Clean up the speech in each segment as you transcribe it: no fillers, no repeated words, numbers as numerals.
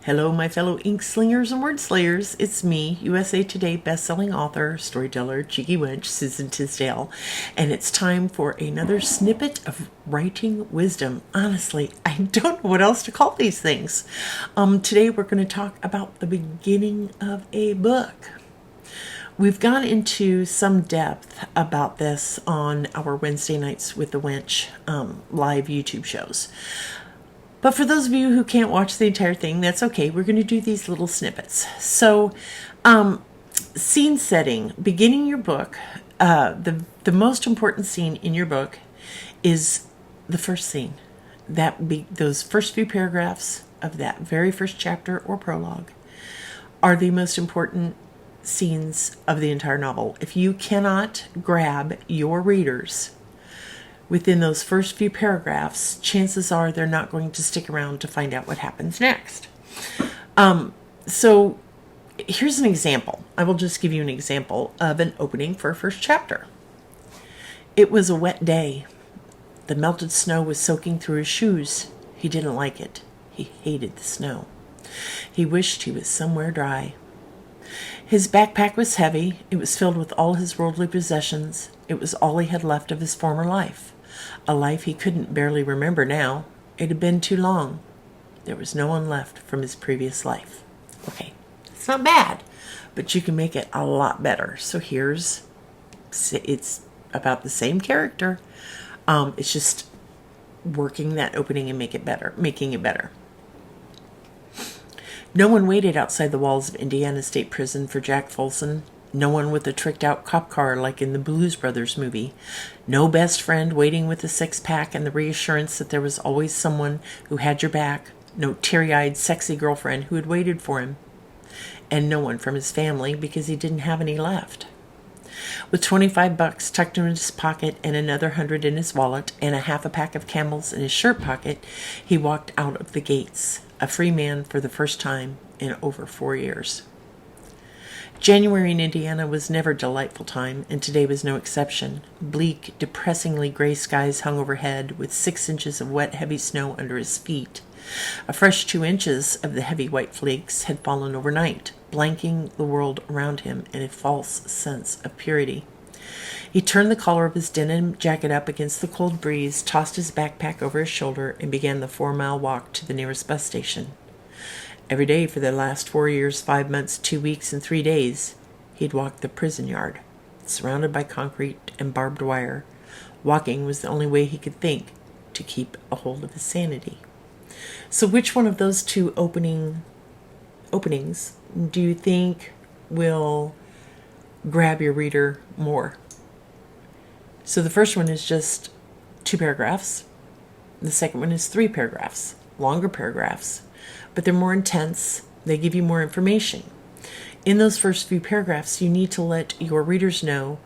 Hello, my fellow ink slingers and word slayers. It's me, USA Today bestselling author, storyteller, cheeky wench, Susan Tisdale, and it's time for another snippet of writing wisdom. Honestly, I don't know what else to call these things. Today we're going to talk about the beginning of a book. We've gone into some depth about this on our Wednesday nights with the Wench live YouTube shows. But for those of you who can't watch the entire thing, that's okay. We're going to do these little snippets. So, scene setting, beginning your book, the most important scene in your book is the first scene. Those first few paragraphs of that very first chapter or prologue are the most important scenes of the entire novel. If you cannot grab your readers within those first few paragraphs, chances are they're not going to stick around to find out what happens next. So here's an example. I will just give you an example of an opening for a first chapter. It was a wet day. The melted snow was soaking through his shoes. He didn't like it. He hated the snow. He wished he was somewhere dry. His backpack was heavy. It was filled with all his worldly possessions. It was all he had left of his former life. A life he couldn't barely remember now. It had been too long. There was no one left from his previous life. Okay, it's not bad, but you can make it a lot better. So it's about the same character. It's just working that opening and making it better. No one waited outside the walls of Indiana State Prison for Jack Folsom. No one with a tricked-out cop car like in the Blues Brothers movie. No best friend waiting with a six-pack and the reassurance that there was always someone who had your back. No teary-eyed, sexy girlfriend who had waited for him. And no one from his family because he didn't have any left. With $25 tucked in his pocket and another 100 in his wallet and a half a pack of Camels in his shirt pocket, he walked out of the gates, a free man for the first time in over 4 years. January in Indiana was never a delightful time, and today was no exception. Bleak, depressingly gray skies hung overhead, with 6 inches of wet, heavy snow under his feet. A fresh 2 inches of the heavy white flakes had fallen overnight, blanking the world around him in a false sense of purity. He turned the collar of his denim jacket up against the cold breeze, tossed his backpack over his shoulder, and began the 4-mile walk to the nearest bus station. Every day for the last 4 years, 5 months, 2 weeks, and 3 days, he'd walked the prison yard, surrounded by concrete and barbed wire. Walking was the only way he could think to keep a hold of his sanity. So which one of those two openings do you think will grab your reader more? So the first one is just 2 paragraphs. The second one is 3 paragraphs, longer paragraphs, but they're more intense. They give you more information. In those first few paragraphs, you need to let your readers know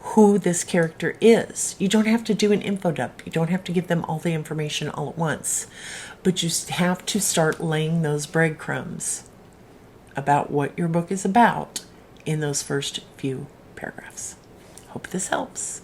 who this character is. You don't have to do an info dump. You don't have to give them all the information all at once, but you have to start laying those breadcrumbs about what your book is about in those first few paragraphs. Hope this helps.